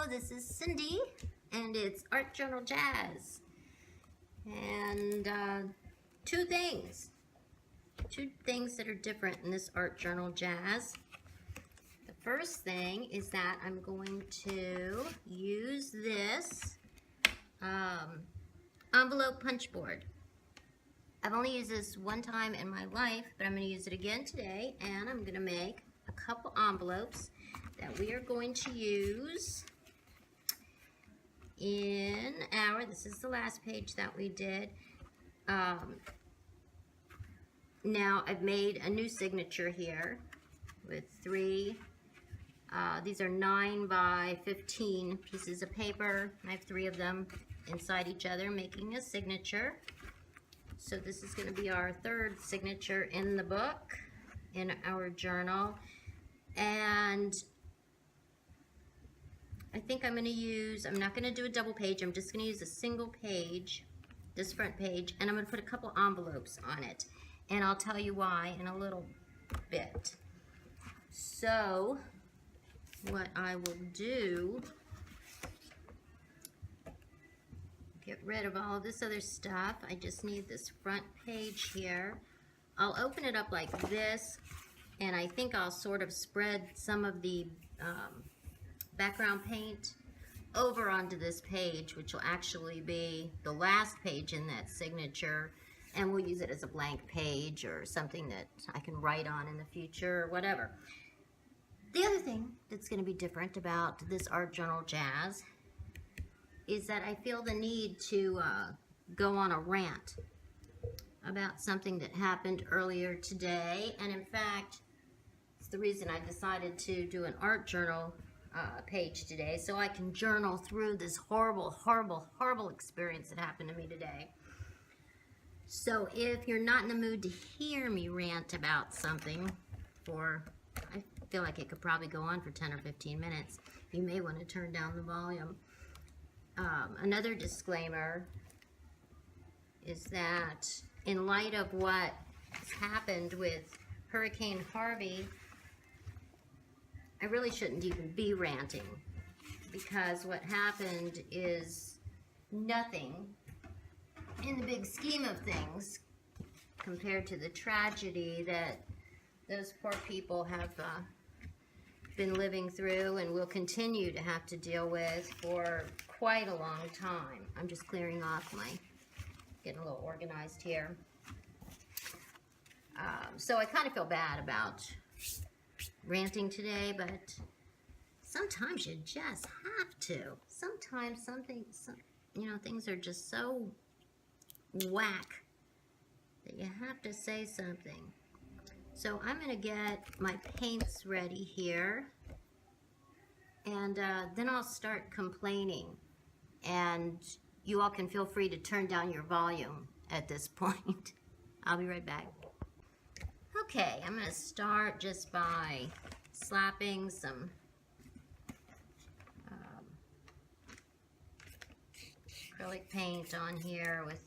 this is Cyndi, and it's Art Journal Jazz. And two things that are different in this Art Journal Jazz. The first thing is that I'm going to use this envelope punch board. I've only used this one time in my life, but I'm going to use it again today, and I'm going to make a couple envelopes that we are going to use in this is the last page that we did. Now I've made a new signature here with three, these are 9 by 15 pieces of paper. I have 3 of them inside each other making a signature. So this is going to be our third signature in the book, in our journal. And I think I'm not going to do a double page, I'm just going to use a single page, this front page, and I'm going to put a couple envelopes on it. And I'll tell you why in a little bit. So, what I will do, get rid of all of this other stuff. I just need this front page here. I'll open it up like this, and I think I'll sort of spread some of the background paint over onto this page, which will actually be the last page in that signature, and we'll use it as a blank page or something that I can write on in the future or whatever. The other thing that's going to be different about this Art Journal Jazz is that I feel the need to go on a rant about something that happened earlier today, and in fact it's the reason I decided to do an art journal page today, so I can journal through this horrible experience that happened to me today. So if you're not in the mood to hear me rant about something I feel like it could probably go on for 10 or 15 minutes, you may want to turn down the volume. Another disclaimer is that in light of what has happened with Hurricane Harvey, I really shouldn't even be ranting, because what happened is nothing in the big scheme of things compared to the tragedy that those poor people have been living through and will continue to have to deal with for quite a long time. I'm just clearing off getting a little organized here. So I kind of feel bad about ranting today, but sometimes you just have to. Sometimes things are just so whack that you have to say something. So I'm going to get my paints ready here, and then I'll start complaining, and you all can feel free to turn down your volume at this point. I'll be right back. Okay, I'm going to start just by slapping some acrylic paint on here with,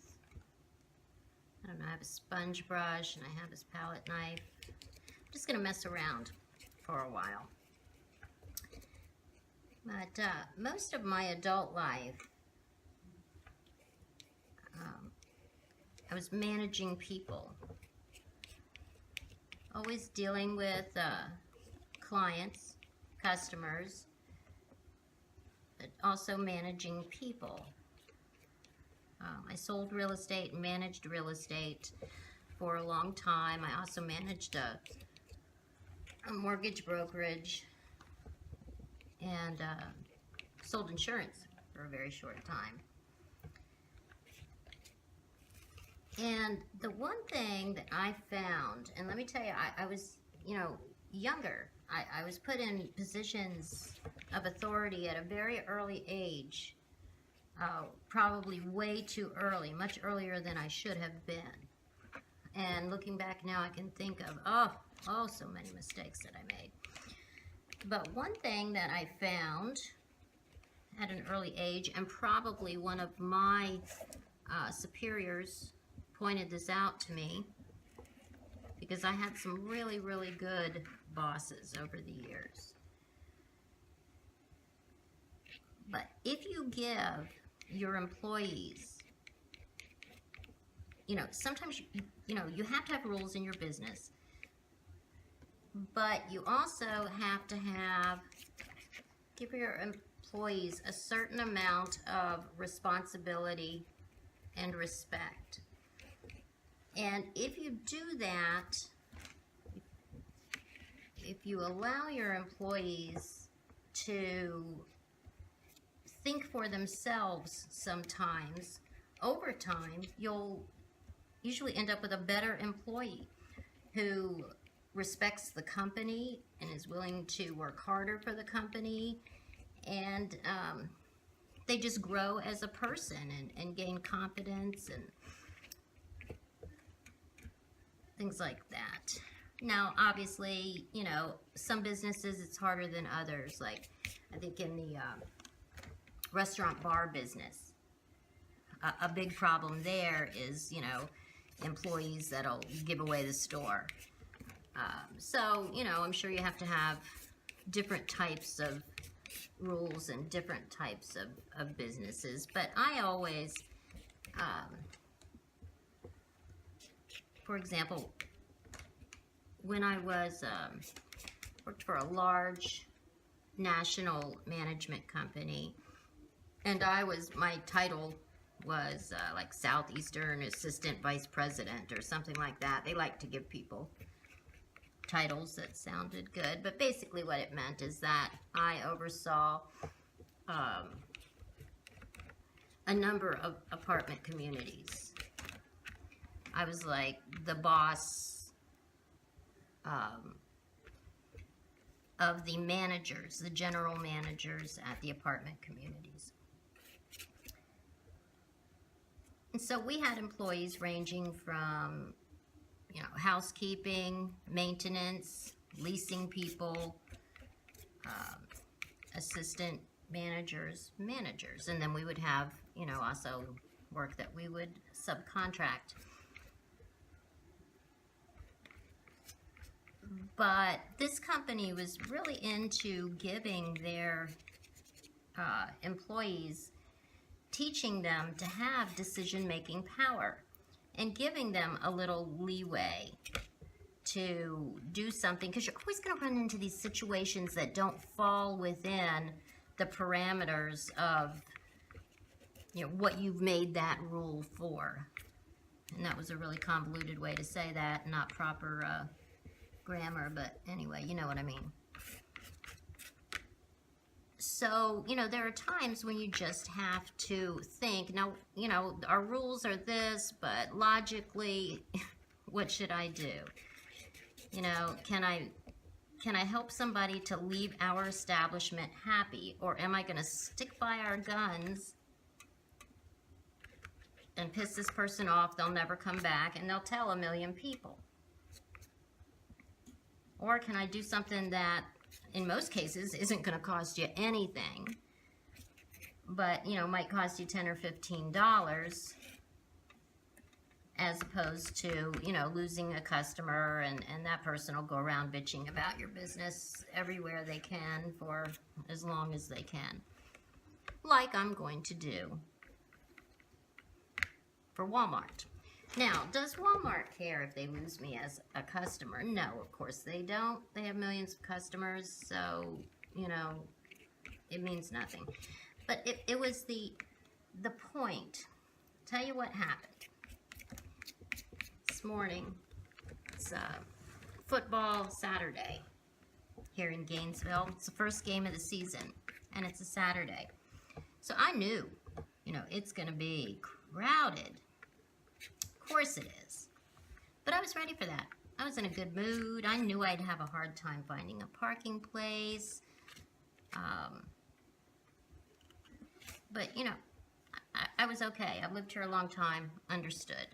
I don't know, I have a sponge brush and I have this palette knife. I'm just going to mess around for a while. But most of my adult life, I was managing people. Always dealing with clients, customers, but also managing people. I sold real estate and managed real estate for a long time. I also managed a mortgage brokerage and sold insurance for a very short time. And the one thing that I found, and let me tell you, I was, younger. I was put in positions of authority at a very early age, probably way too early, much earlier than I should have been. And looking back now, I can think of, so many mistakes that I made. But one thing that I found at an early age, and probably one of my superiors pointed this out to me, because I had some really bosses over the years. But if you give your employees, you know, sometimes, you know, you have to have rules in your business, but you also have to give your employees a certain amount of responsibility and respect. And if you do that, if you allow your employees to think for themselves sometimes, over time, you'll usually end up with a better employee who respects the company and is willing to work harder for the company, and they just grow as a person and gain confidence and things like that. Now, obviously, you know, some businesses it's harder than others. Like, I think in the restaurant bar business, a big problem there is, you know, employees that'll give away the store. So, you know, I'm sure you have to have different types of rules and different types of businesses. But I always, for example, when I was worked for a large national management company, and my title was like Southeastern Assistant Vice President or something like that. They like to give people titles that sounded good, but basically what it meant is that I oversaw a number of apartment communities. I was like the boss of the managers, the general managers at the apartment communities. And so we had employees ranging from, you know, housekeeping, maintenance, leasing people, assistant managers, and then we would have, you know, also work that we would subcontract. But this company was really into giving their employees, teaching them to have decision-making power and giving them a little leeway to do something, because you're always going to run into these situations that don't fall within the parameters of, you know, what you've made that rule for. And that was a really convoluted way to say that, not proper grammar, but anyway, you know what I mean. So, you know, there are times when you just have to think, now, you know, our rules are this, but logically, what should I do? You know, can I help somebody to leave our establishment happy, or am I going to stick by our guns and piss this person off? They'll never come back, and they'll tell a million people. Or can I do something that, in most cases, isn't going to cost you anything, but, you know, might cost you $10 or $15, as opposed to, you know, losing a customer, and that person will go around bitching about your business everywhere they can for as long as they can, like I'm going to do for Walmart. Now, does Walmart care if they lose me as a customer? No, of course they don't. They have millions of customers, so, you know, it means nothing. But it was the point. Tell you what happened. This morning, it's football Saturday here in Gainesville. It's the first game of the season, and it's a Saturday. So I knew, you know, it's going to be crowded. Of course it is. But I was ready for that. I was in a good mood. I knew I'd have a hard time finding a parking place. But, you know, I was okay. I've lived here a long time. Understood.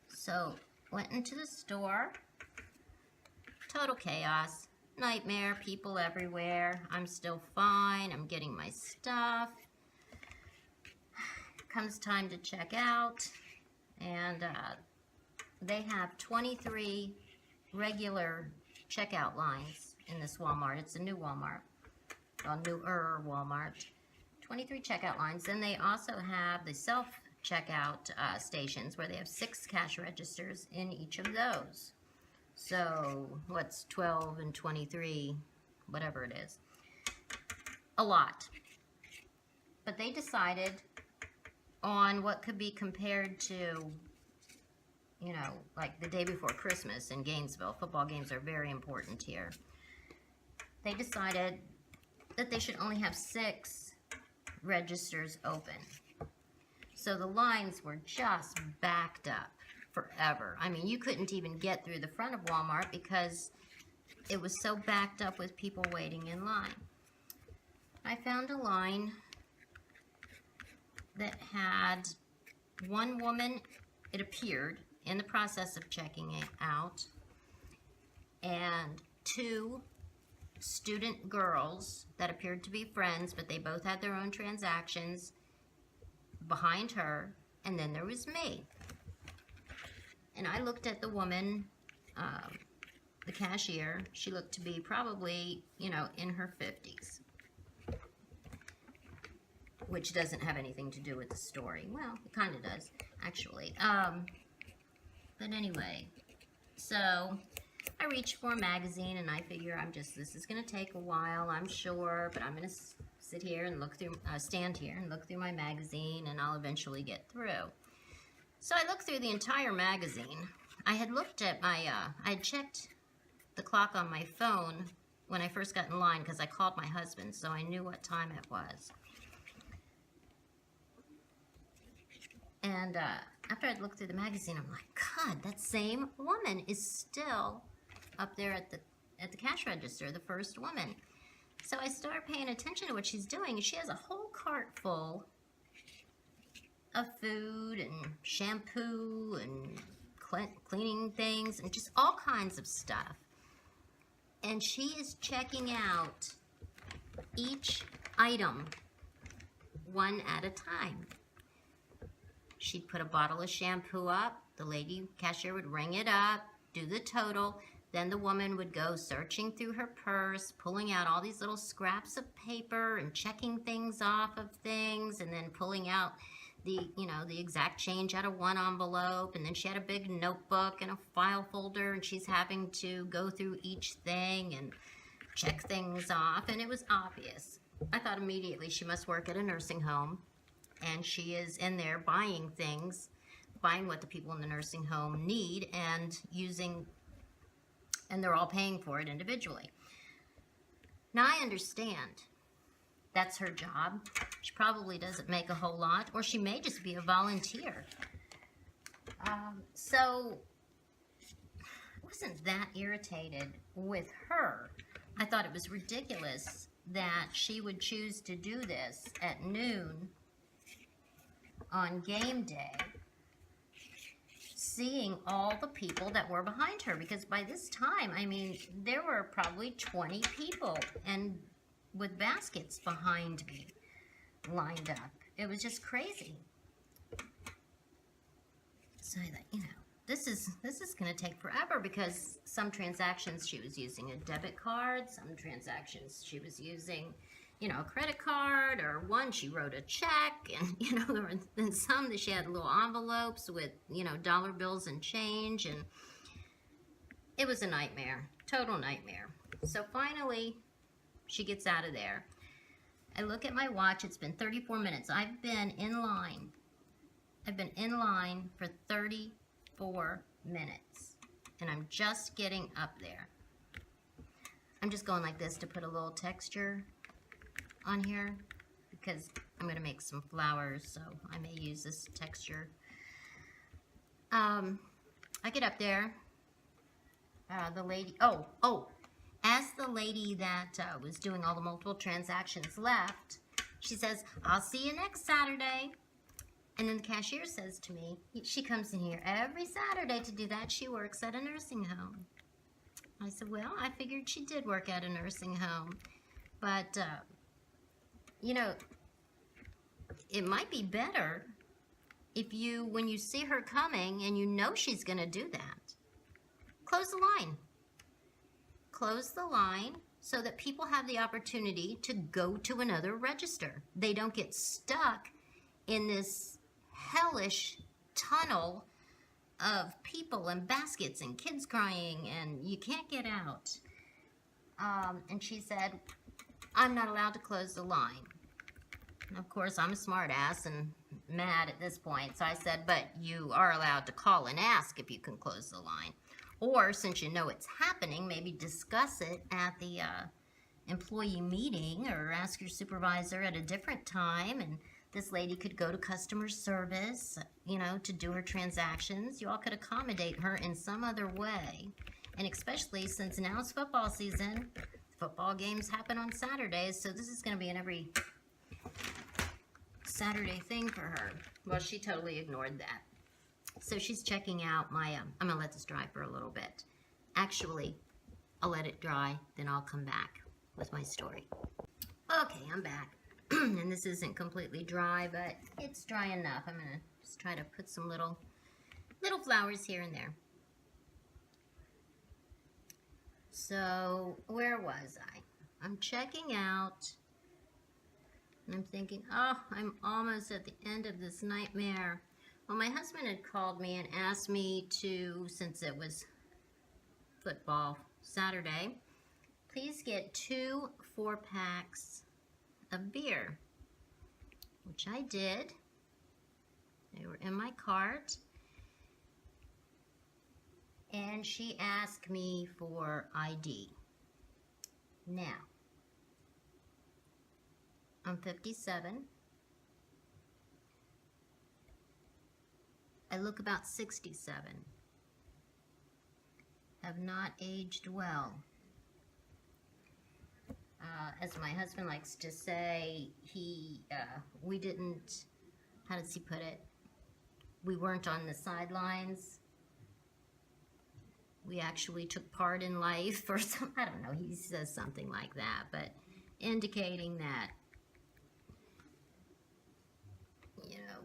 So, went into the store. Total chaos. Nightmare. People everywhere. I'm still fine. I'm getting my stuff. Comes time to check out, and they have 23 regular checkout lines in this Walmart. It's a new Walmart. well, newer Walmart. 23 checkout lines. Then they also have the self-checkout stations where they have 6 cash registers in each of those. So what's 12 and 23, whatever it is. A lot. But they decided on what could be compared to, you know, like the day before Christmas in Gainesville. Football games are very important here. They decided that they should only have 6 registers open. So the lines were just backed up forever. I mean, you couldn't even get through the front of Walmart because it was so backed up with people waiting in line. I found a line that had one woman, it appeared, in the process of checking it out, and 2 student girls that appeared to be friends, but they both had their own transactions behind her, and then there was me. And I looked at the woman, the cashier. She looked to be probably, you know, in her 50s. Which doesn't have anything to do with the story. Well, it kind of does, actually. But anyway, so I reached for a magazine, and I figure this is going to take a while, I'm sure, but I'm going to sit here and look through, stand here and look through my magazine, and I'll eventually get through. So I looked through the entire magazine. I had looked at my, I had checked the clock on my phone when I first got in line because I called my husband, so I knew what time it was. And after I'd looked through the magazine, I'm like, God, that same woman is still up there at the cash register, the first woman. So I start paying attention to what she's doing. She has a whole cart full of food and shampoo and cleaning things and just all kinds of stuff. And she is checking out each item one at a time. She'd put a bottle of shampoo up, the lady cashier would ring it up, do the total, then the woman would go searching through her purse, pulling out all these little scraps of paper and checking things off of things, and then pulling out the exact change out of one envelope, and then she had a big notebook and a file folder, and she's having to go through each thing and check things off, and it was obvious. I thought immediately she must work at a nursing home. And she is in there buying things, buying what the people in the nursing home need and using, and they're all paying for it individually. Now I understand that's her job. She probably doesn't make a whole lot, or she may just be a volunteer. So I wasn't that irritated with her. I thought it was ridiculous that she would choose to do this at noon on game day, seeing all the people that were behind her, because by this time, I mean, there were probably 20 people and with baskets behind me lined up. It was just crazy. So I thought, you know, this is going to take forever, because some transactions she was using a debit card, some transactions she was using, you know, a credit card, or one she wrote a check, and, you know, there were some that she had little envelopes with, you know, dollar bills and change, and it was a nightmare, total nightmare. So finally, she gets out of there. I look at my watch, it's been 34 minutes. I've been in line for 34 minutes, and I'm just getting up there. I'm just going like this to put a little texture on here, because I'm going to make some flowers, so I may use this texture. I get up there, the lady, as the lady that was doing all the multiple transactions left, she says, I'll see you next Saturday. And then the cashier says to me, she comes in here every Saturday to do that. She works at a nursing home. I said, well, I figured she did work at a nursing home. But, you know, it might be better if you, when you see her coming and you know she's going to do that, close the line. Close the line so that people have the opportunity to go to another register. They don't get stuck in this hellish tunnel of people and baskets and kids crying and you can't get out. And she said, I'm not allowed to close the line. And of course, I'm a smart ass and mad at this point. So I said, but you are allowed to call and ask if you can close the line. Or since you know it's happening, maybe discuss it at the employee meeting or ask your supervisor at a different time. And this lady could go to customer service, you know, to do her transactions. You all could accommodate her in some other way. And especially since now it's football season, football games happen on Saturdays. So this is going to be an every Saturday thing for her. Well, she totally ignored that. So she's checking out my, I'm going to let this dry for a little bit. Actually, I'll let it dry, then I'll come back with my story. Okay, I'm back. And this isn't completely dry, but it's dry enough. I'm going to just try to put some little flowers here and there. So, where was I? I'm checking out, and I'm thinking, oh, I'm almost at the end of this nightmare. Well, my husband had called me and asked me to, since it was football Saturday, please get 2 4-packs of beer, which I did. They were in my cart. And she asked me for ID. Now, I'm 57. I look about 67. Have not aged well. As my husband likes to say, we didn't, how does he put it? We weren't on the sidelines. We actually took part in life, or some, I don't know, he says something like that, but indicating that, you know,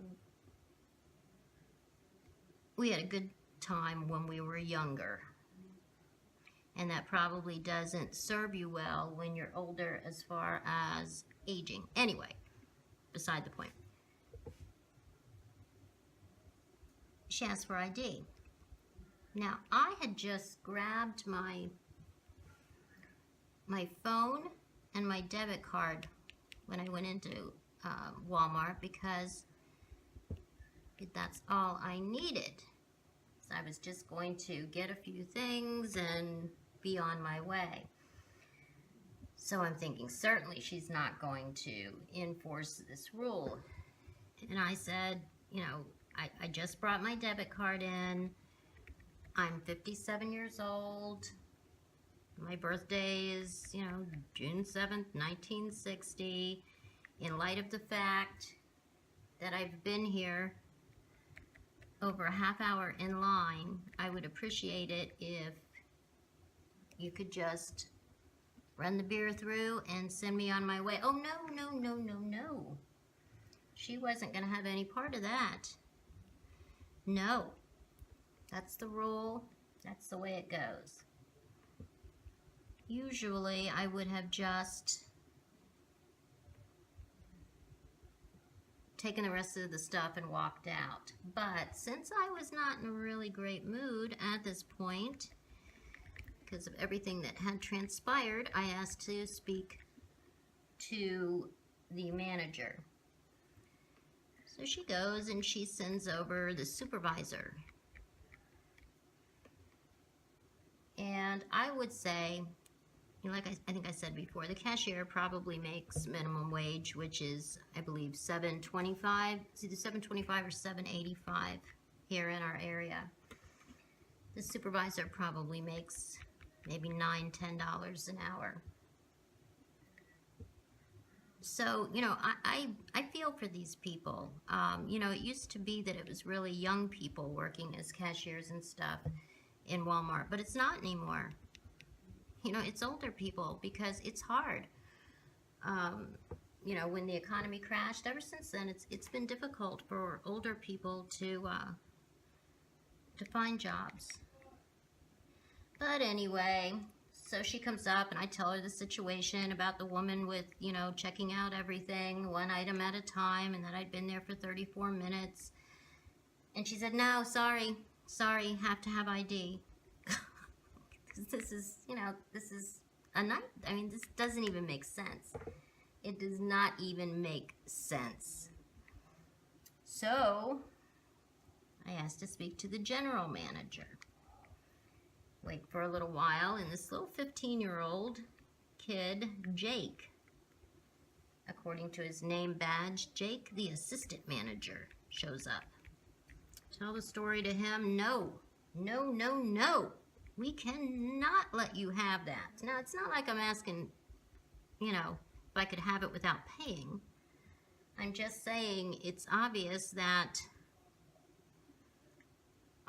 we had a good time when we were younger. And that probably doesn't serve you well when you're older as far as aging. Anyway, beside the point. She asked for ID. Now, I had just grabbed my phone and my debit card when I went into Walmart because that's all I needed. So I was just going to get a few things and be on my way. So I'm thinking, certainly she's not going to enforce this rule. And I said, you know, I just brought my debit card in. I'm 57 years old. My birthday is, you know, June 7th, 1960. In light of the fact that I've been here over a half hour in line, I would appreciate it if you could just run the beer through and send me on my way. Oh, no, no, no, no, no. She wasn't going to have any part of that. No. That's the rule. That's the way it goes. Usually, I would have just taken the rest of the stuff and walked out. But since I was not in a really great mood at this point, because of everything that had transpired, I asked to speak to the manager. So she goes and she sends over the supervisor. And I would say, you know, like I think I said before, the cashier probably makes minimum wage, which is, I believe, $7.25. It's either $7.25 or $7.85 here in our area. The supervisor probably makes maybe $9, $10 an hour. So, you know, I feel for these people. You know, it used to be that it was really young people working as cashiers and stuff in Walmart, but it's not anymore. You know, it's older people because it's hard. You know, when the economy crashed, ever since then, it's been difficult for older people to find jobs. But anyway, So she comes up and I tell her the situation about the woman with, you know, checking out everything, one item at a time, and that I'd been there for 34 minutes. And she said, no, sorry, have to have ID. This is, you know, this is a night. I mean, this doesn't even make sense. It does not even make sense. So I asked to speak to the general manager. Wait for a little while, and this little 15-year-old kid, Jake, according to his name badge, Jake, the assistant manager, shows up. Tell the story to him. No, no, no, no. We cannot let you have that. Now, it's not like I'm asking, you know, if I could have it without paying. I'm just saying it's obvious that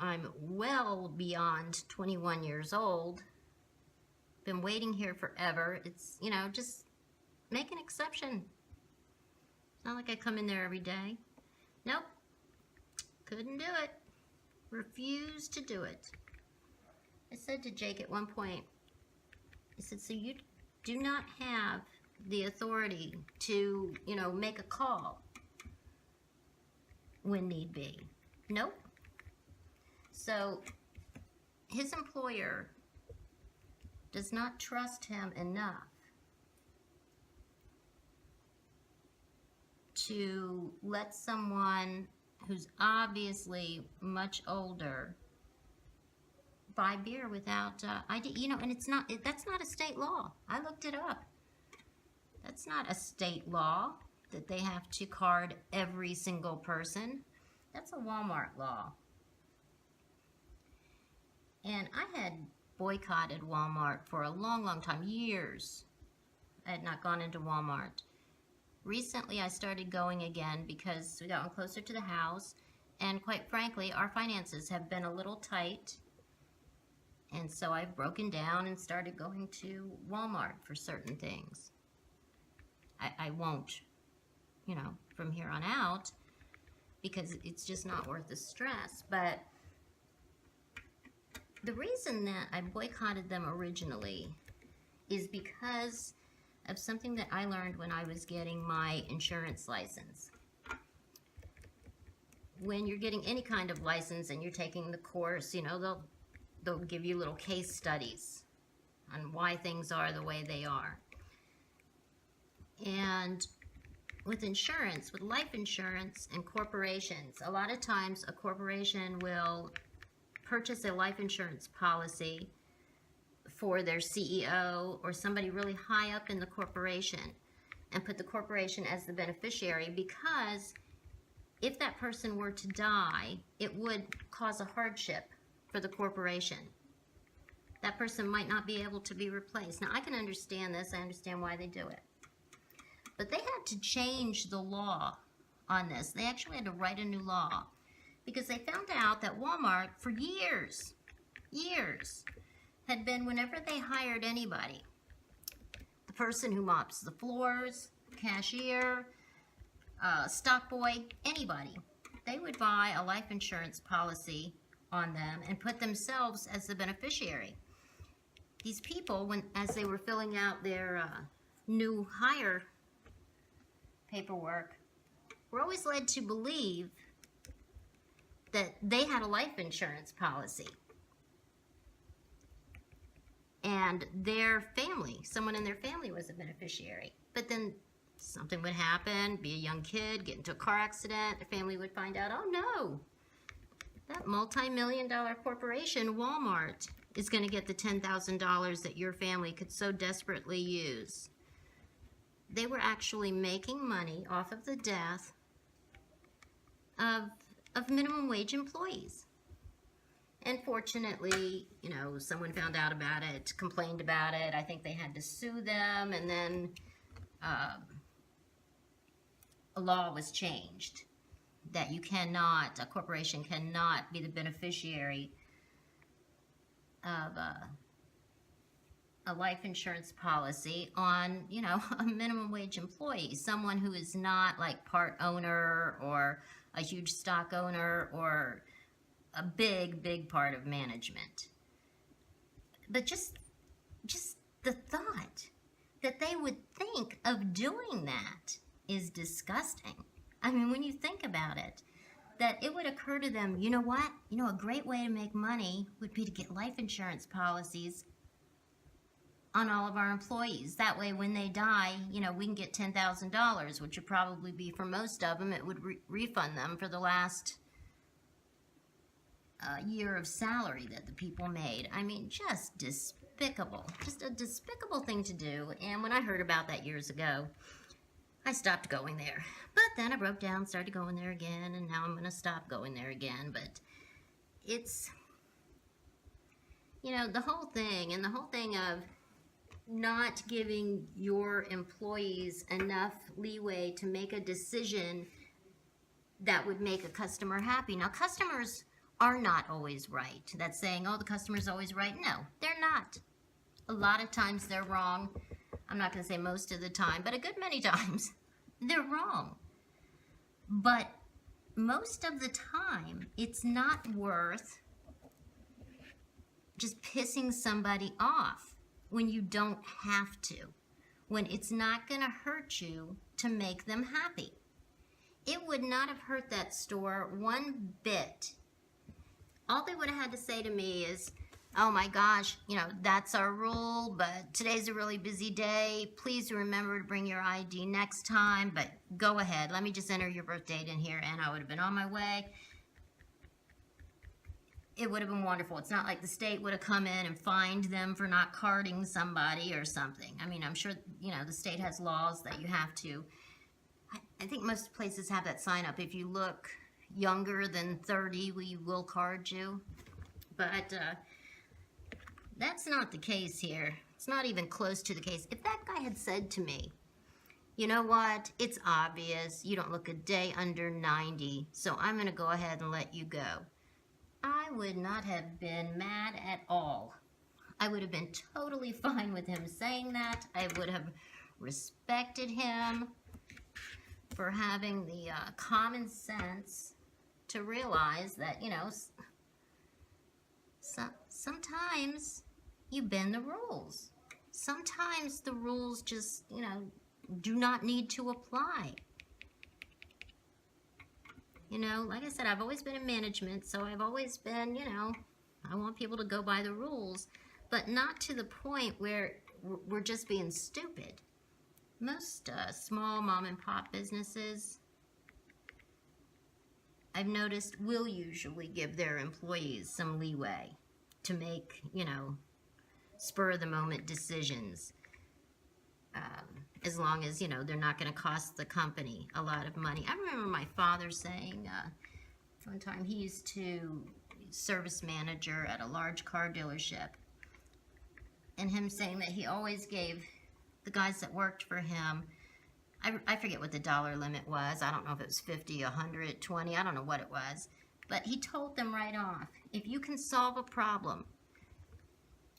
I'm well beyond 21 years old. Been waiting here forever. It's, you know, just make an exception. It's not like I come in there every day. Nope. Couldn't do it. Refused to do it. I said to Jake at one point, I said, so you do not have the authority to, you know, make a call when need be. Nope. So his employer does not trust him enough to let someone who's obviously much older buy beer without ID. You know, and it's not, that's not a state law. I looked it up. That's not a state law that they have to card every single person. That's a Walmart law. And I had boycotted Walmart for a long, long time, years. I had not gone into Walmart. Recently, I started going again because we got closer to the house, and quite frankly, our finances have been a little tight, and so I've broken down and started going to Walmart for certain things. I won't, you know, from here on out, because it's just not worth the stress. But the reason that I boycotted them originally is because of something that I learned when I was getting my insurance license. When you're getting any kind of license and you're taking the course, you know, they'll give you little case studies on why things are the way they are. And with insurance, with life insurance and corporations, a lot of times a corporation will purchase a life insurance policy for their CEO or somebody really high up in the corporation and put the corporation as the beneficiary, because if that person were to die, it would cause a hardship for the corporation. That person might not be able to be replaced. Now, I can understand this. I understand why they do it. But they had to change the law on this. They actually had to write a new law because they found out that Walmart, for years, had been, whenever they hired anybody, the person who mops the floors, cashier, stock boy, anybody, they would buy a life insurance policy on them and put themselves as the beneficiary. These people, as they were filling out their new hire paperwork, were always led to believe that they had a life insurance policy. And their family, someone in their family was a beneficiary. But then something would happen, be a young kid, get into a car accident, the family would find out, oh no, that multi-million-dollar corporation, Walmart, is going to get the $10,000 that your family could so desperately use. They were actually making money off of the death of minimum wage employees. And fortunately, you know, someone found out about it, complained about it. I think they had to sue them, and then a law was changed that you cannot, a corporation cannot be the beneficiary of a life insurance policy on, you know, a minimum wage employee, someone who is not like part owner or a huge stock owner or a big part of management. But just the thought that they would think of doing that is disgusting. I mean, when you think about it, that it would occur to them, you know what? You know, a great way to make money would be to get life insurance policies on all of our employees. That way, when they die, you know, we can get $10,000, which would probably be, for most of them, it would refund them for the last year of salary that the people made. I mean, just despicable. Just a despicable thing to do. And when I heard about that years ago, I stopped going there. But then I broke down, started going there again, and now I'm going to stop going there again. But it's, you know, the whole thing, and the whole thing of not giving your employees enough leeway to make a decision that would make a customer happy. Now, customers are not always right. That's saying, oh, the customer's always right. No, they're not. A lot of times they're wrong. I'm not going to say most of the time, but a good many times they're wrong. But most of the time, it's not worth just pissing somebody off when you don't have to, when it's not going to hurt you to make them happy. It would not have hurt that store one bit. All they would have had to say to me is, oh my gosh, you know, that's our rule, but today's a really busy day. Please remember to bring your ID next time, but go ahead. Let me just enter your birth date in here, and I would have been on my way. It would have been wonderful. It's not like the state would have come in and fined them for not carding somebody or something. I mean, I'm sure, you know, the state has laws that you have to. I think most places have that sign up. If you look younger than 30, we will card you. But that's not the case here. It's not even close to the case. If that guy had said to me, you know what, it's obvious, you don't look a day under 90, so I'm going to go ahead and let you go, I would not have been mad at all. I would have been totally fine with him saying that. I would have respected him for having the common sense to realize that, you know, sometimes you bend the rules. Sometimes the rules just, you know, do not need to apply. You know, like I said, I've always been in management, so I've always been, you know, I want people to go by the rules, but not to the point where we're just being stupid. Most small mom and pop businesses, I've noticed, will usually give their employees some leeway to make, you know, spur-of-the-moment decisions. As long as, you know, they're not going to cost the company a lot of money. I remember my father saying one time he used to service manager at a large car dealership, and him saying that he always gave the guys that worked for him, I forget what the dollar limit was. I don't know if it was 50, 100, 20. I don't know what it was. But he told them right off, if you can solve a problem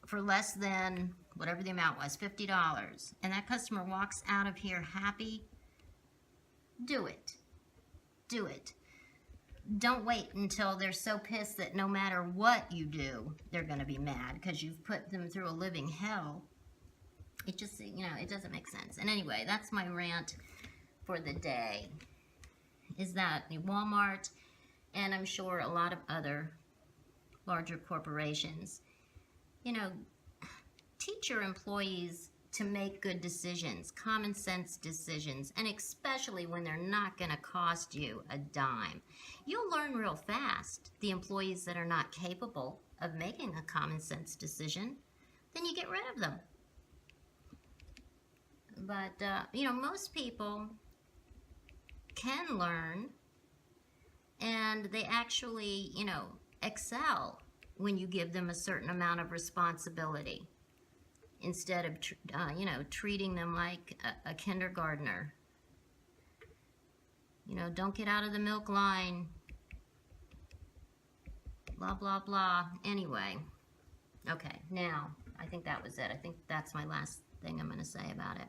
for less than whatever the amount was, $50, and that customer walks out of here happy, do it. Do it. Don't wait until they're so pissed that no matter what you do, they're going to be mad because you've put them through a living hell. It just, you know, it doesn't make sense. And anyway, that's my rant for the day, is that Walmart, and I'm sure a lot of other larger corporations, you know, teach your employees to make good decisions, common sense decisions, and especially when they're not going to cost you a dime. You'll learn real fast the employees that are not capable of making a common sense decision, then you get rid of them. But, you know, most people can learn, and they actually, you know, excel when you give them a certain amount of responsibility instead of, you know, treating them like a kindergartner. You know, don't get out of the milk line, blah, blah, blah. Anyway, okay, now, I think that was it. I think that's my last thing I'm going to say about it.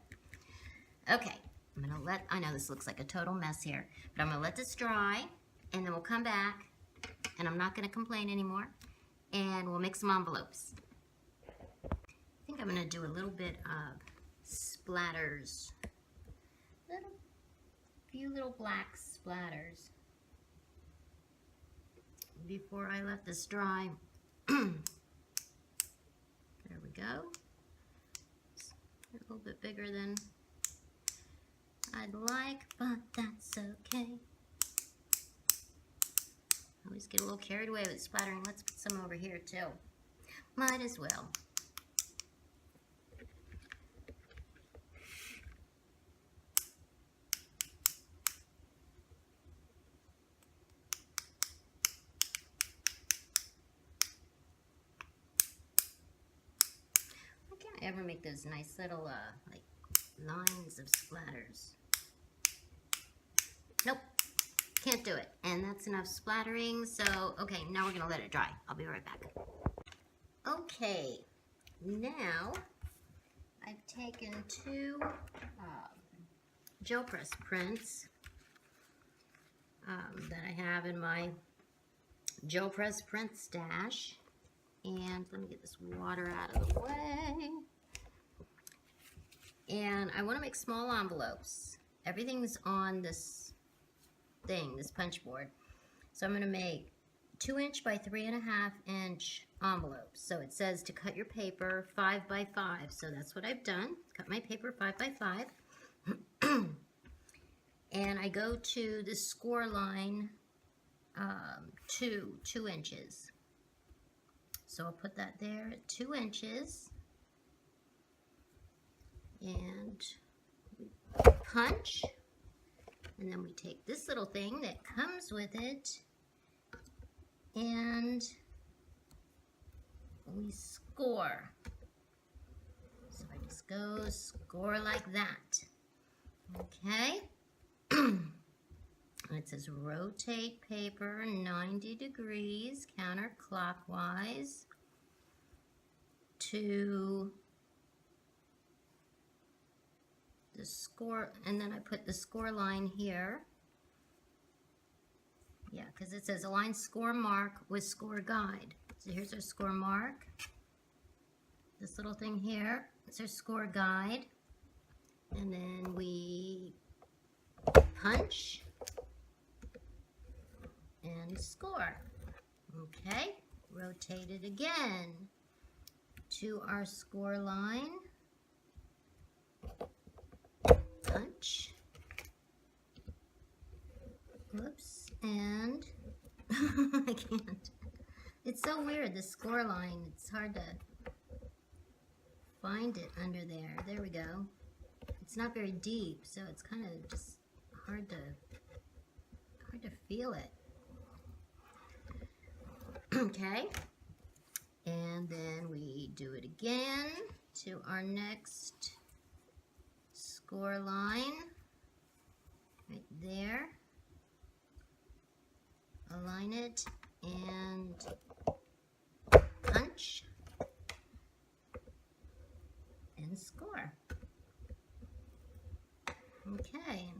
Okay, I'm going to let, I know this looks like a total mess here, but I'm going to let this dry, and then we'll come back, and I'm not going to complain anymore, and we'll make some envelopes. I think I'm going to do a little bit of splatters. Few little black splatters. Before I let this dry. There we go. It's a little bit bigger than I'd like, but that's okay. I always get a little carried away with splattering. Let's put some over here too. Might as well. Why can't I ever make those nice little like lines of splatters? Nope. Can't do it. And that's enough splattering. So, okay, now we're going to let it dry. I'll be right back. Okay, now I've taken two gel press prints that I have in my gel press print stash. And let me get this water out of the way. And I want to make small envelopes. Everything's on this thing, this punch board. So I'm going to make 2" by 3.5" envelopes. So it says to cut your paper 5 by 5. So that's what I've done. Cut my paper 5 by 5. And I go to the score line 2 inches. So I'll put that there at 2 inches. And punch. And then we take this little thing that comes with it and we score. So I just go score like that. Okay. And it says rotate paper 90 degrees counterclockwise to the score, and then I put the score line here. Yeah, because it says align score mark with score guide. So here's our score mark. This little thing here, it's our score guide. And then we punch and score. Okay, rotate it again to our score line. Punch. Whoops, and I can't. It's so weird, the score line. It's hard to find it under there. There we go. It's not very deep, so it's kind of just hard to feel it. Okay, and then we do it again to our next score line right there. Align it and punch and score. Okay,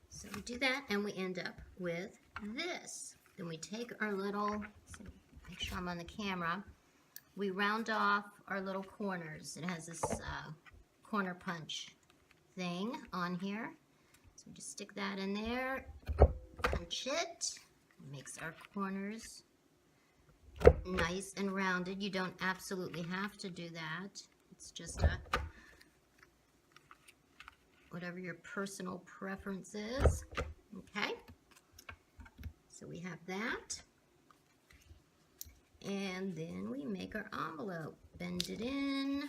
so we do that and we end up with this. Then we take our little, make sure I'm on the camera, we round off our little corners. It has this corner punch thing on here. So we just stick that in there, punch it, makes our corners nice and rounded. You don't absolutely have to do that. It's just whatever your personal preference is. Okay, so we have that. And then we make our envelope. Bend it in,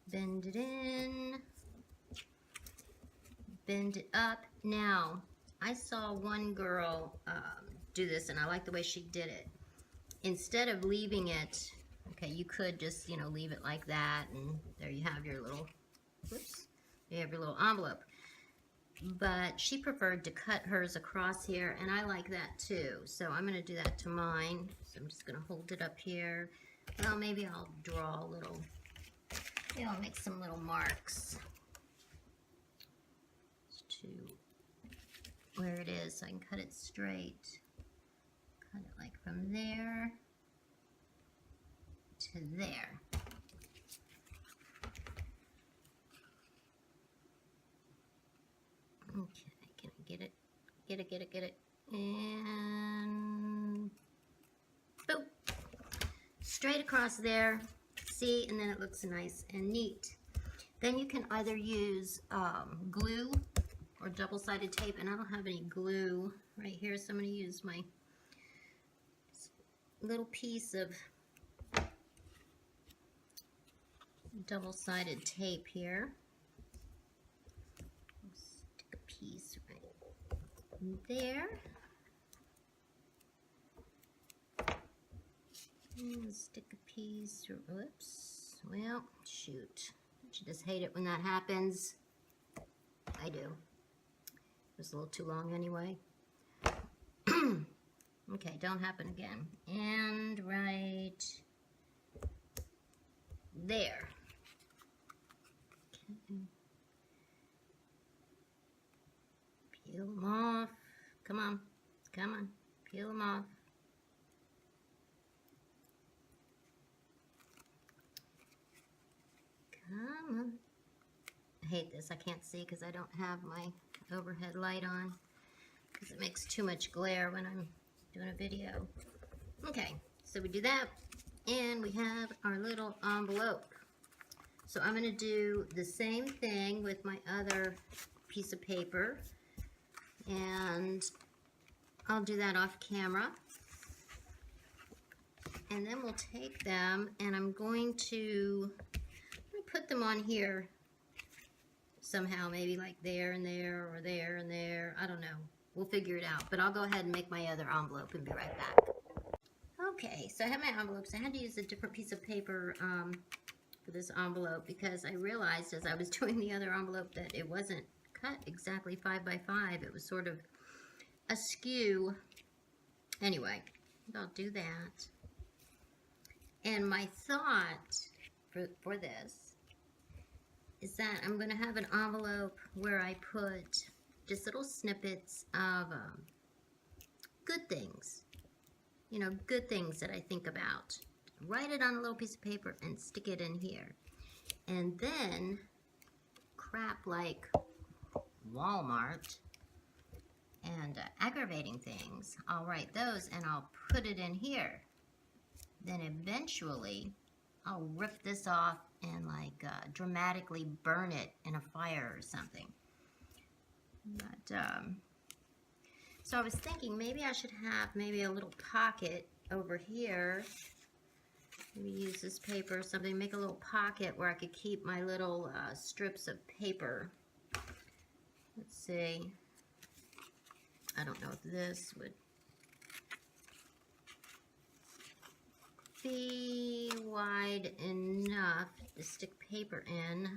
bend it in, bend it up. Now, I saw one girl do this, and I like the way she did it. Instead of leaving it, okay, you could just, you know, leave it like that, and there you have your little, whoops, you have your little envelope. But she preferred to cut hers across here, and I like that too. So I'm going to do that to mine. So I'm just going to hold it up here. Well, maybe I'll draw a little, maybe I'll make some little marks to where it is so I can cut it straight. Cut it like from there to there. Okay, can I get it? Get it. And boom. Straight across there. See, and then it looks nice and neat. Then you can either use glue or double-sided tape, and I don't have any glue right here, so I'm going to use my little piece of double-sided tape here. Stick a piece right there. And stick a piece, whoops, well, shoot. Don't you just hate it when that happens? I do. It was a little too long anyway. Okay, don't happen again. And right there. Okay. Peel them off. Come on, come on, peel them off. Come on. I hate this. I can't see because I don't have my overhead light on because it makes too much glare when I'm doing a video. Okay, so we do that and we have our little envelope. So I'm going to do the same thing with my other piece of paper, and I'll do that off camera. And then we'll take them and I'm going to put them on here somehow, maybe like there and there or there and there. I don't know. We'll figure it out. But I'll go ahead and make my other envelope and be right back. Okay, so I have my envelopes. I had to use a different piece of paper for this envelope because I realized as I was doing the other envelope that it wasn't cut exactly 5 by 5. It was sort of askew. Anyway, I'll do that. And my thought for this is that I'm going to have an envelope where I put just little snippets of good things. You know, good things that I think about. Write it on a little piece of paper and stick it in here. And then crap like Walmart and aggravating things, I'll write those and I'll put it in here. Then eventually I'll rip this off and like dramatically burn it in a fire or something. But so I was thinking maybe I should have maybe a little pocket over here. Maybe use this paper or something, make a little pocket where I could keep my little strips of paper. Let's see. I don't know if this would be wide enough to stick paper in.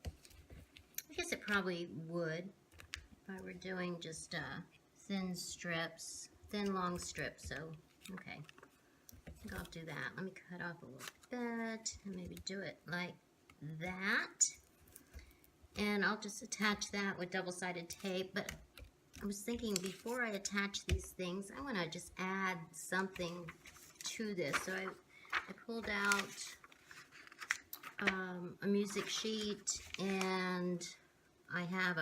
I guess it probably would if I were doing just thin strips, thin long strips. So, okay, I think I'll do that. Let me cut off a little bit and maybe do it like that. And I'll just attach that with double-sided tape. But I was thinking before I attach these things, I want to just add something to this. So I pulled out a music sheet, and I have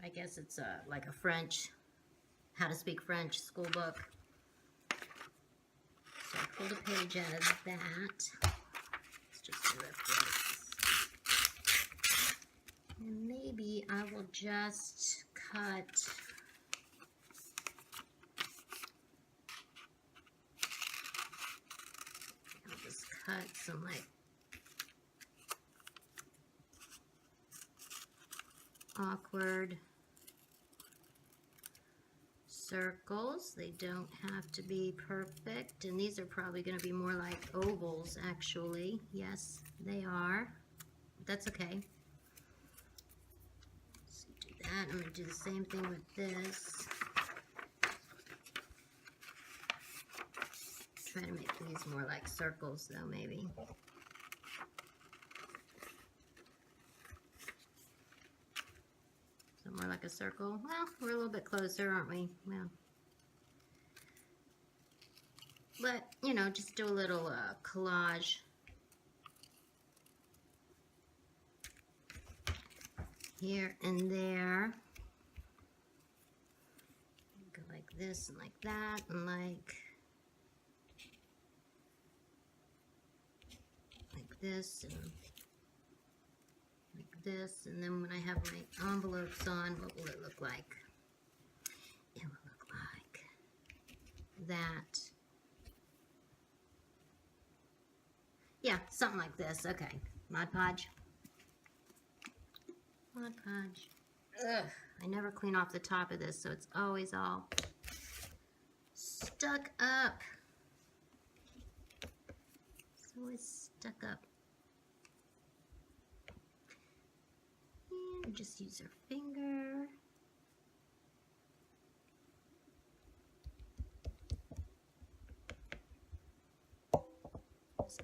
I guess it's like a French, how to speak French school book. So I pulled a page out of that. Let's just rip this. And maybe I will just cut some like awkward circles. They don't have to be perfect, and these are probably going to be more like ovals actually. Yes, they are. That's okay. So do that. I'm going to do the same thing with this. Try to make these more like circles though, maybe. So more like a circle. Well, we're a little bit closer, aren't we? Well, But, you know, just do a little collage. Here and there. Go like this and like that and like this and like this. And then when I have my envelopes on, what will it look like? It will look like that. Yeah, something like this. Okay. Mod Podge. Mod Podge. Ugh. I never clean off the top of this, so it's always all stuck up. It's always stuck up. And just use our finger.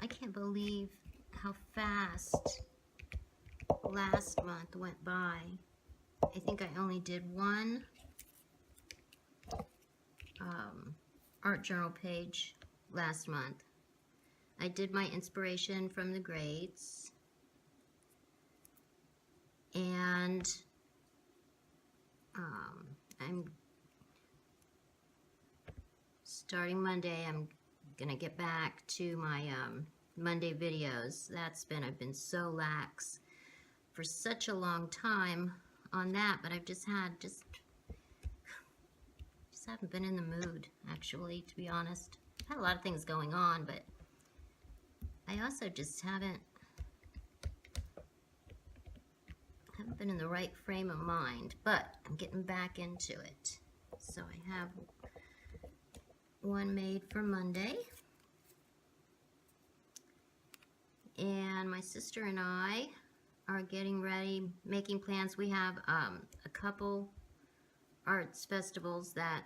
I can't believe how fast last month went by. I think I only did one art journal page last month. I did my inspiration from the grades, and I'm starting Monday. I'm gonna get back to my Monday videos. I've been so lax for such a long time on that, but I've just haven't been in the mood, actually, to be honest. I've had a lot of things going on, but I also just haven't been in the right frame of mind, but I'm getting back into it. So I have one made for Monday, and my sister and I are getting ready, making plans. We have a couple arts festivals that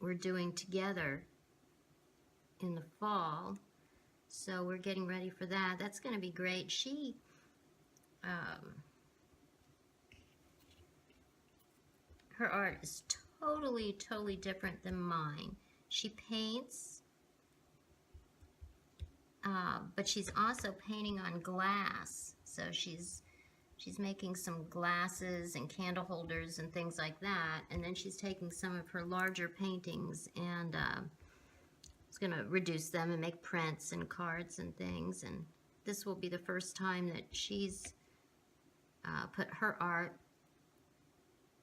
we're doing together in the fall, so we're getting ready for that. That's going to be great. She her art is totally different than mine. She paints, but she's also painting on glass, so she's making some glasses and candle holders and things like that, and then she's taking some of her larger paintings and is going to reduce them and make prints and cards and things. And this will be the first time that she's put her art,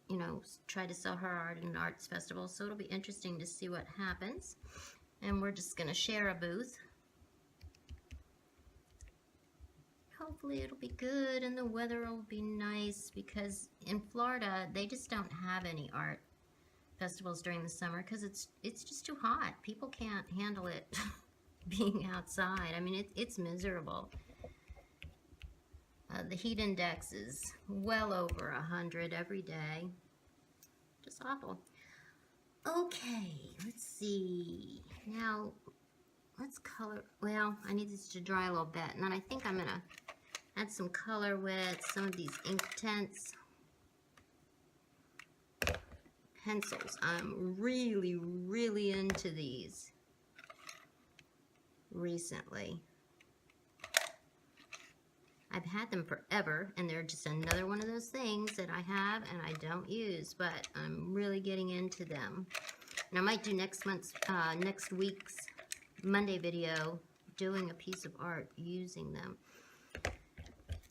you know, try to sell her art in an arts festival, so it'll be interesting to see what happens. And we're just going to share a booth. Hopefully it'll be good and the weather will be nice, because in Florida they just don't have any art festivals during the summer because it's just too hot. People can't handle it being outside. I mean, it's miserable. The heat index is well over 100 every day. Just awful. Okay, let's see. Now let's color. Well, I need this to dry a little bit, and then I think I'm gonna add some color with some of these Inktense pencils. I'm really into these recently. I've had them forever, and they're just another one of those things that I have and I don't use, but I'm really getting into them. And I might do next week's Monday video doing a piece of art using them.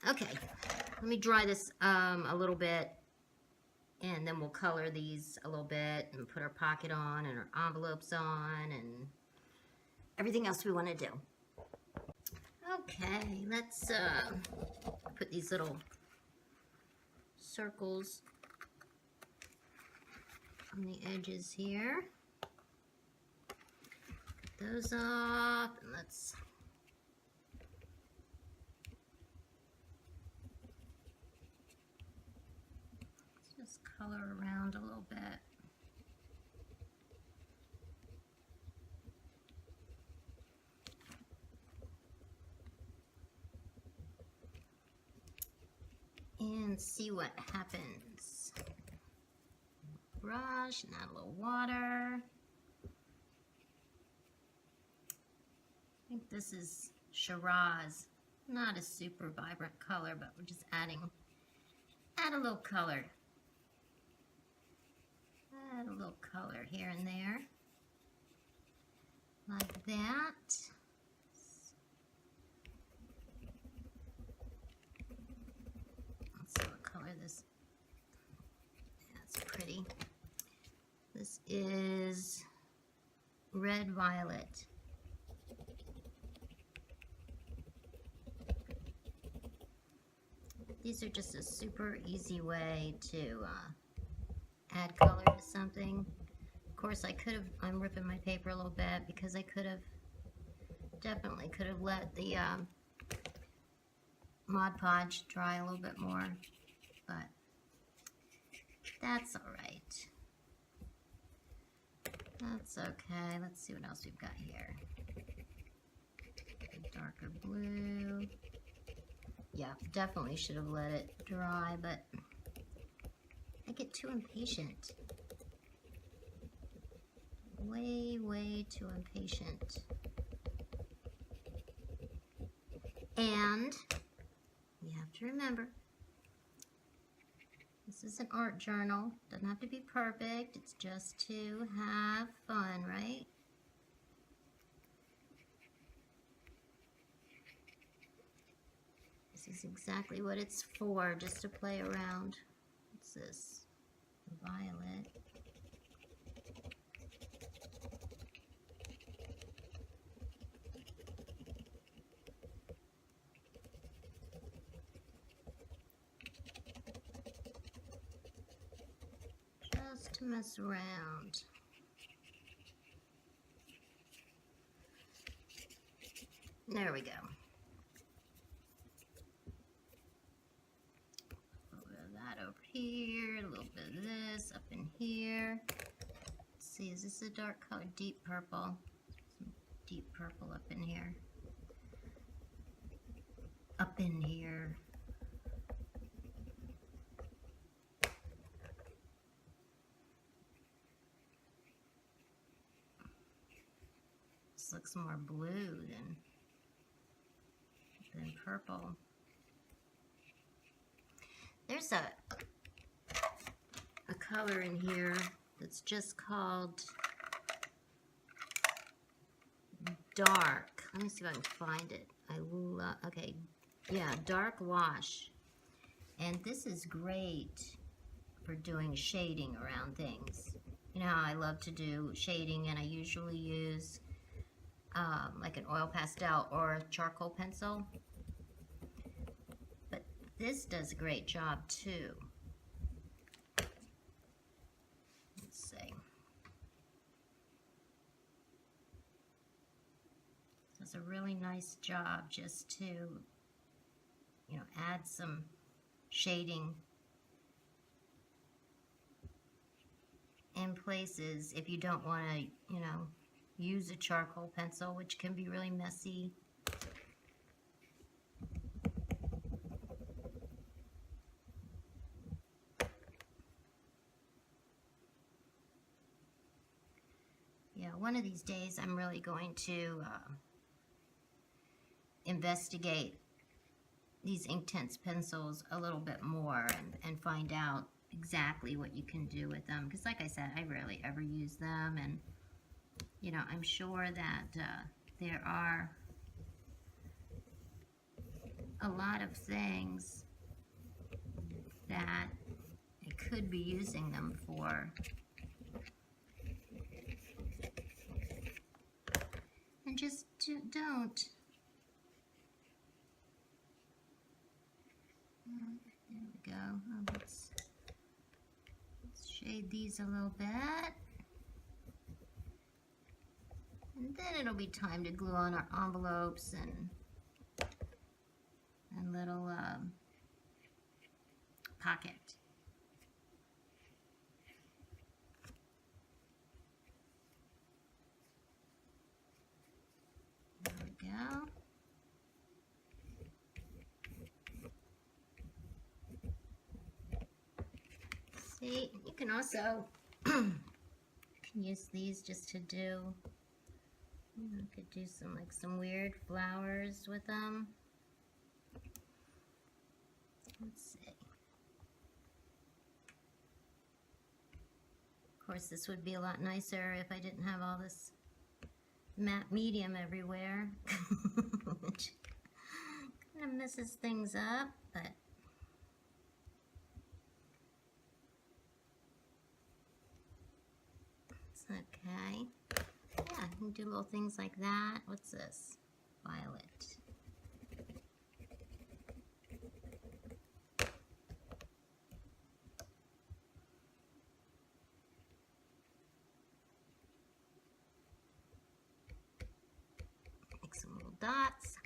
Okay, let me dry this a little bit, and then we'll color these a little bit and put our pocket on and our envelopes on and everything else we want to do. Okay, let's put these little circles on the edges here. Get those off, and let's just color around a little bit. And see what happens. Brush and add a little water. think this is Shiraz. Not a super vibrant color, but we're just add a little color. Add a little color here and there. Like that. Let's see what color this. That's pretty. This is red violet. These are just a super easy way to add color to something. Of course, I could have, I'm ripping my paper a little bit because I could have, definitely could have let the Mod Podge dry a little bit more, but that's all right. That's okay. Let's see what else we've got here. A darker blue. Yeah, definitely should have let it dry, but I get too impatient. Way, way too impatient. And you have to remember, this is an art journal. Doesn't have to be perfect. It's just to have fun, right? This is exactly what it's for, just to play around. What's this? Violet. Just to mess around. There we go. A little bit of that over here, a little bit of this up in here. Let's see, is this a dark color? Deep purple. Some deep purple up in here. Up in here. This looks more blue than purple. There's a color in here that's just called dark. Let me see if I can find it. Okay, yeah, dark wash. And this is great for doing shading around things. You know how I love to do shading, and I usually use like an oil pastel or a charcoal pencil. But this does a great job too. Let's see. Does a really nice job just to, you know, add some shading in places if you don't want to, you know, use a charcoal pencil, which can be really messy. Yeah, one of these days I'm really going to investigate these Inktense pencils a little bit more and find out exactly what you can do with them. Because like I said, I rarely ever use them, and you know, I'm sure that there are a lot of things that I could be using them for. And just don't. There we go. Oh, let's shade these a little bit. And then it'll be time to glue on our envelopes and little pocket. There we go. See, you can also can use these just to do I could do some weird flowers with them. Let's see. Of course, this would be a lot nicer if I didn't have all this matte medium everywhere, which kind of messes things up, but it's okay. Yeah, you can do little things like that. What's this? Violet. Make some little dots.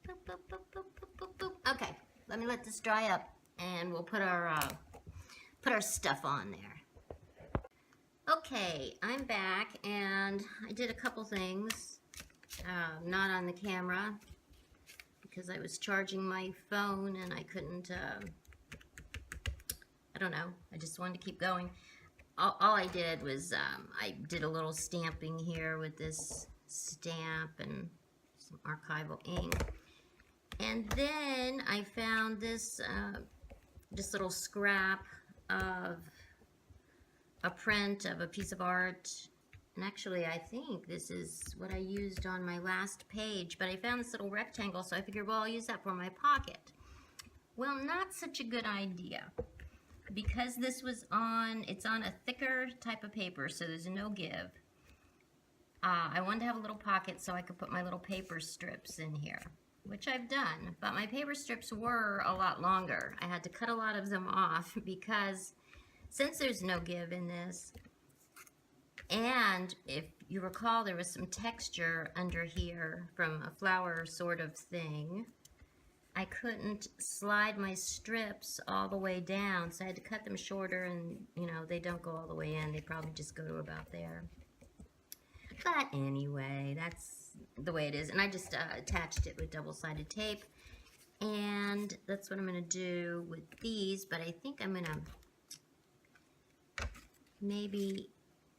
Boop, boop, boop, boop, boop, boop, boop. Okay, let me let this dry up, and we'll put our stuff on there. Okay, I'm back, and I did a couple things, not on the camera, because I was charging my phone and I couldn't, I don't know, I just wanted to keep going. All I did was, I did a little stamping here with this stamp and some archival ink. And then I found this, this little scrap of a print of a piece of art, and actually I think this is what I used on my last page, but I found this little rectangle, so I figured, well, I'll use that for my pocket. Well, not such a good idea, because this was it's on a thicker type of paper, so there's no give. I wanted to have a little pocket so I could put my little paper strips in here, which I've done, but my paper strips were a lot longer. I had to cut a lot of them off because since there's no give in this, and if you recall, there was some texture under here from a flower sort of thing, I couldn't slide my strips all the way down, so I had to cut them shorter, and you know, they don't go all the way in, they probably just go to about there. But anyway, that's the way it is, and I just attached it with double-sided tape, and that's what I'm going to do with these, but I think I'm going to maybe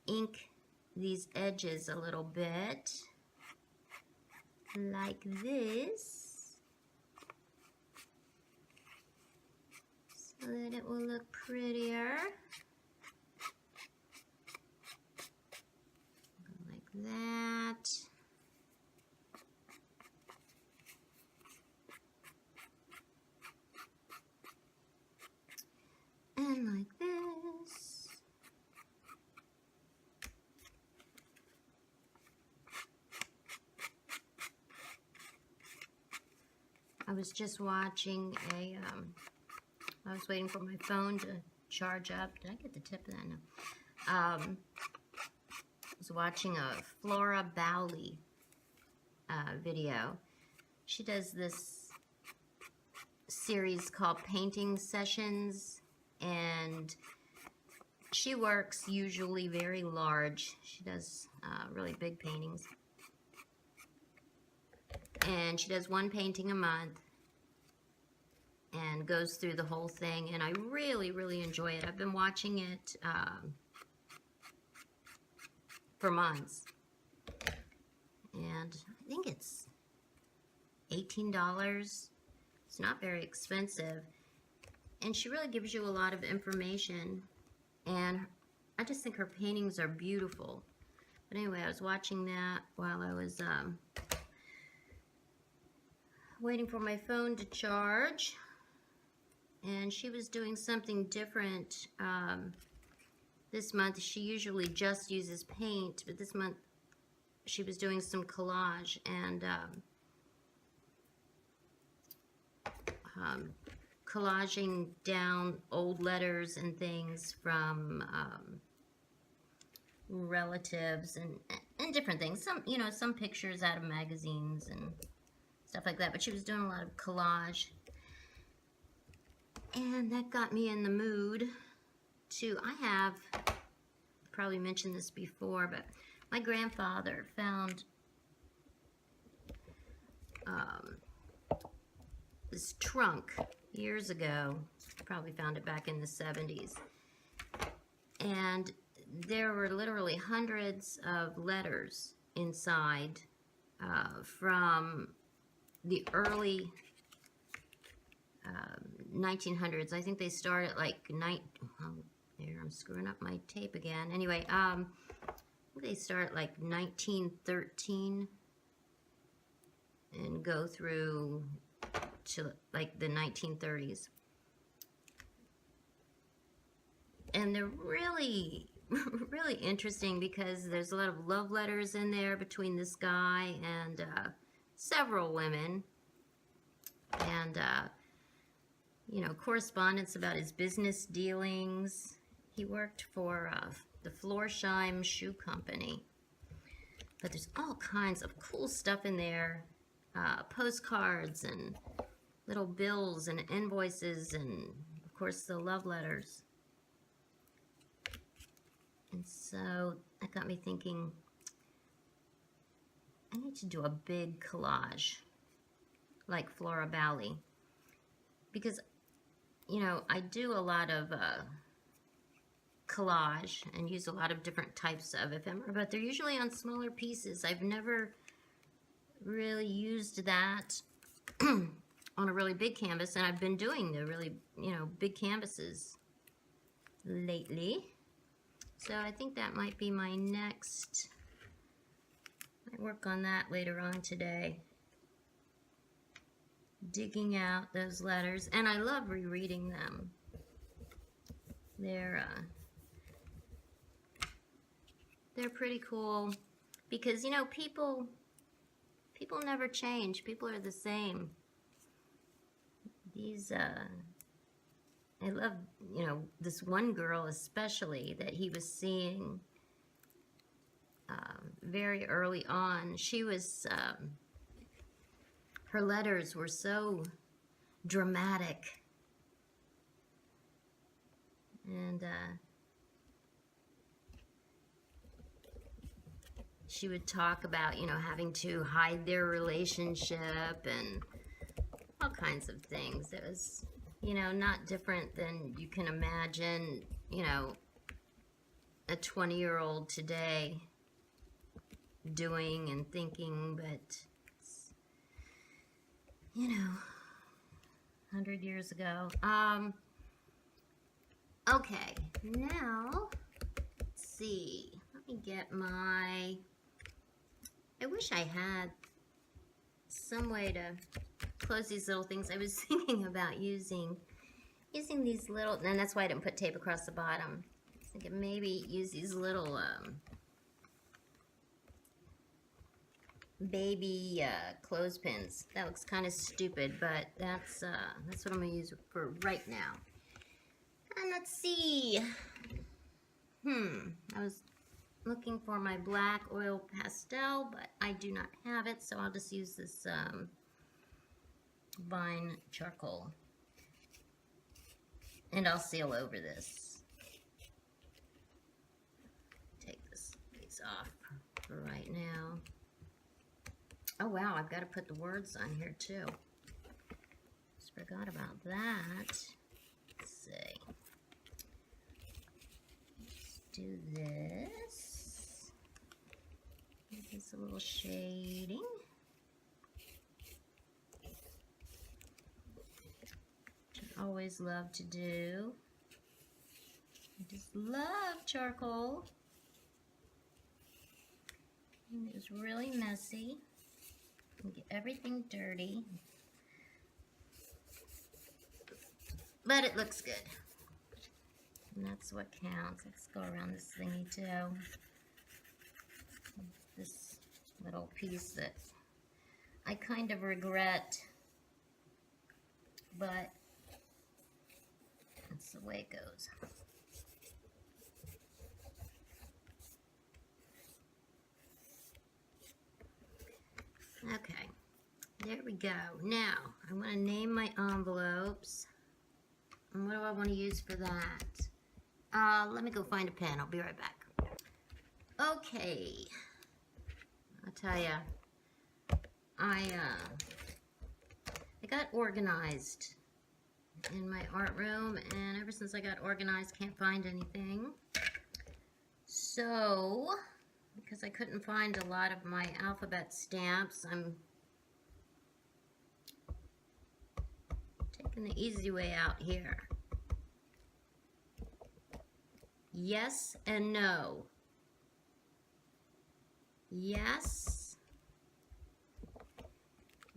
ink these edges a little bit like this so that it will look prettier. Like that. And like this. I was just watching I was waiting for my phone to charge up. Did I get the tip of that? No. I was watching a Flora Bowley video. She does this series called Painting Sessions, and she works usually very large. She does really big paintings. And she does one painting a month and goes through the whole thing, and I really, really enjoy it. I've been watching it for months, and I think it's $18. It's not very expensive, and she really gives you a lot of information, and I just think her paintings are beautiful. But anyway, I was watching that while I was waiting for my phone to charge, and she was doing something different this month. She usually just uses paint, but this month she was doing some collage and collaging down old letters and things from relatives and different things. Some, you know, some pictures out of magazines and stuff like that, but she was doing a lot of collage, and that got me in the mood to, I have probably mentioned this before, but my grandfather found this trunk years ago. Probably found it back in the 70s, and there were literally hundreds of letters inside from the early 1900s. I think they started like there, I'm screwing up my tape again. Anyway, I think they start like 1913 and go through to like the 1930s. And they're really, really interesting because there's a lot of love letters in there between this guy and several women. And, you know, correspondence about his business dealings. He worked for the Florsheim Shoe Company. But there's all kinds of cool stuff in there. Postcards and little bills and invoices and, of course, the love letters. And so that got me thinking, I need to do a big collage like Flora Bali. Because, you know, I do a lot of collage and use a lot of different types of ephemera, but they're usually on smaller pieces. I've never really used that on a really big canvas, and I've been doing the really, you know, big canvases lately. So I think that might be my next. I work on that later on today. Digging out those letters, and I love rereading them. They're pretty cool because, you know, people never change. People are the same. These I love, you know, this one girl especially that he was seeing very early on. She was, her letters were so dramatic. And she would talk about, you know, having to hide their relationship and all kinds of things. It was, you know, not different than you can imagine, you know, a 20-year-old today doing and thinking, but, it's, you know, 100 years ago. Okay, now, let's see. Let me get my, I wish I had some way to close these little things. I was thinking about using these little, and that's why I didn't put tape across the bottom. I was thinking maybe use these little baby clothespins. That looks kind of stupid, but that's what I'm gonna use for right now. And let's see. I was looking for my black oil pastel, but I do not have it, so I'll just use this Vine charcoal. And I'll seal over this. Take these off for right now. Oh wow, I've got to put the words on here too. Just forgot about that. Let's see. Let's do this. Give this a little shading. Which I always love to do. I just love charcoal. And it was really messy. And get everything dirty. But it looks good. And that's what counts. Let's go around this thingy too. This little piece that I kind of regret, but that's the way it goes. Okay, there we go. Now, I want to name my envelopes. And what do I want to use for that? Let me go find a pen. I'll be right back. Okay. I'll tell ya, I got organized in my art room, and ever since I got organized, can't find anything. So, because I couldn't find a lot of my alphabet stamps, I'm taking the easy way out here. Yes and no. Yes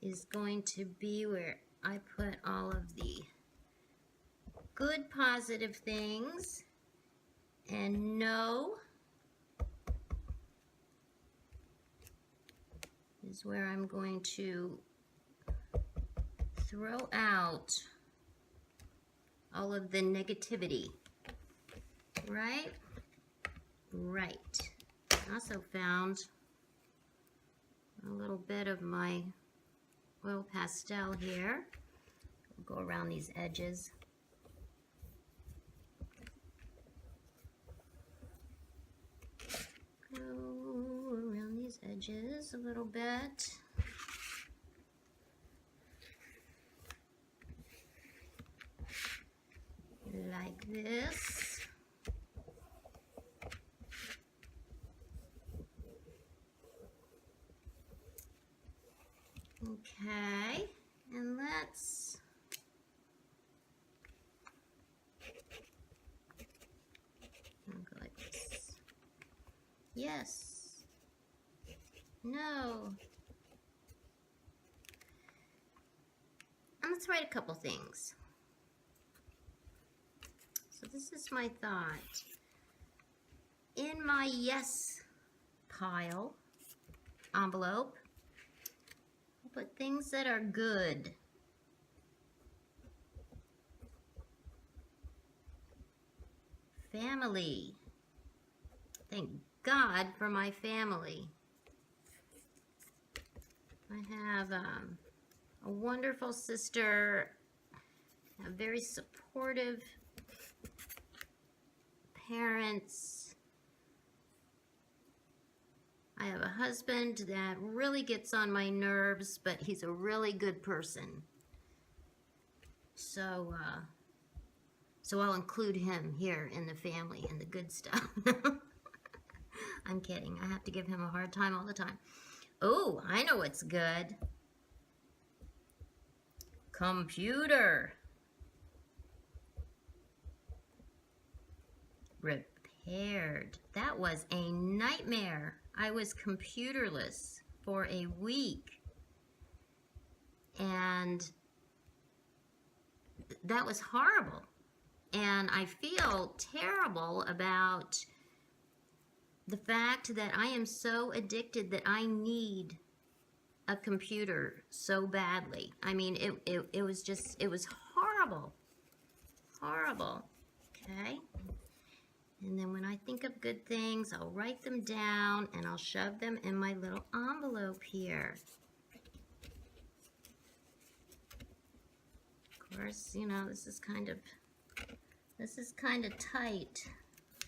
is going to be where I put all of the good positive things, and no is where I'm going to throw out all of the negativity. Right? Right. I also found a little bit of my oil pastel here. We'll go around these edges. Go around these edges a little bit. Like this. Okay, and let's go like this. Yes. No. And let's write a couple things. So this is my thought. In my yes pile, envelope, I'll put things that are good. Family. Thank God for my family. I have a wonderful sister, a very supportive parents. I have a husband that really gets on my nerves, but he's a really good person. So I'll include him here in the family and the good stuff. I'm kidding. I have to give him a hard time all the time. Oh, I know what's good. Computer. Repaired. That was a nightmare. I was computerless for a week. And that was horrible. And I feel terrible about the fact that I am so addicted that I need a computer so badly. I mean, it was horrible. Horrible. Okay. And then when I think of good things, I'll write them down and I'll shove them in my little envelope here. Of course, you know, this is kind of tight.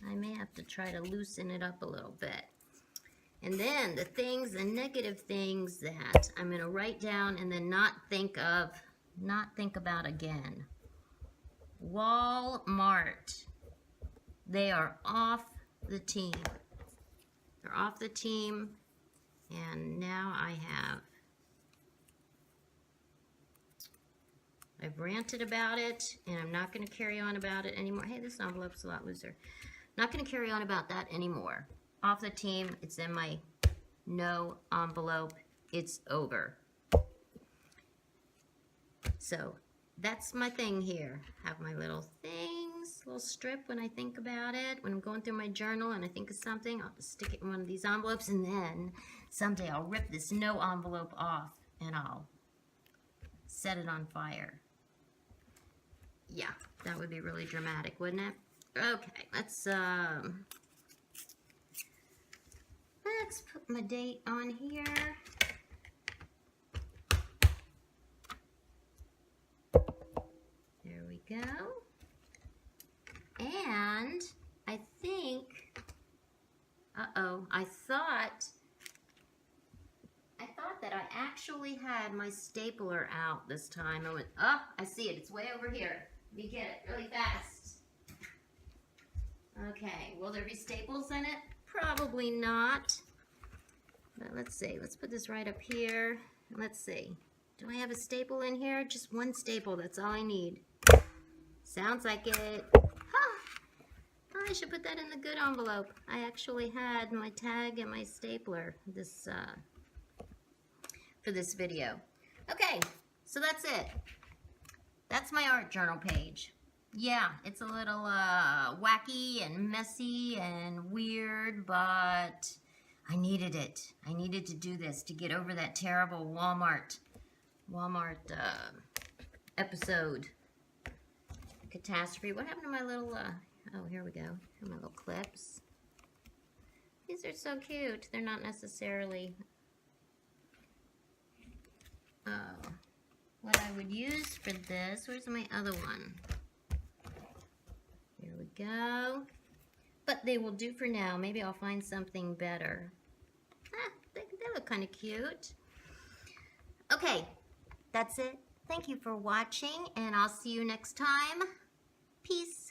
I may have to try to loosen it up a little bit. And then the negative things that I'm going to write down and then not think about again. Walmart. They are off the team. They're off the team. And now I've ranted about it, and I'm not going to carry on about it anymore. Hey, this envelope's a lot looser. Not going to carry on about that anymore. Off the team. It's in my no envelope. It's over. So that's my thing here. Have my little things, little strip when I think about it. When I'm going through my journal and I think of something, I'll just stick it in one of these envelopes, and then someday I'll rip this no envelope off and I'll set it on fire. Yeah, that would be really dramatic, wouldn't it? Okay, let's put my date on here. There we go. And I think, I thought that I actually had my stapler out this time. I went, oh, I see it. It's way over here. Let me get it really fast. Okay, will there be staples in it? Probably not. But let's see. Let's put this right up here. Let's see. Do I have a staple in here? Just one staple. That's all I need. Sounds like it. Huh. I should put that in the good envelope. I actually had my tag and my stapler for this video. Okay, so that's it. That's my art journal page. Yeah, it's a little wacky and messy and weird, but I needed it. I needed to do this to get over that terrible Walmart episode. Catastrophe. What happened to my little, oh, here we go. Here are my little clips. These are so cute. They're not necessarily, what I would use for this. Where's my other one? Here we go. But they will do for now. Maybe I'll find something better. They look kind of cute. Okay, that's it. Thank you for watching, and I'll see you next time. Peace.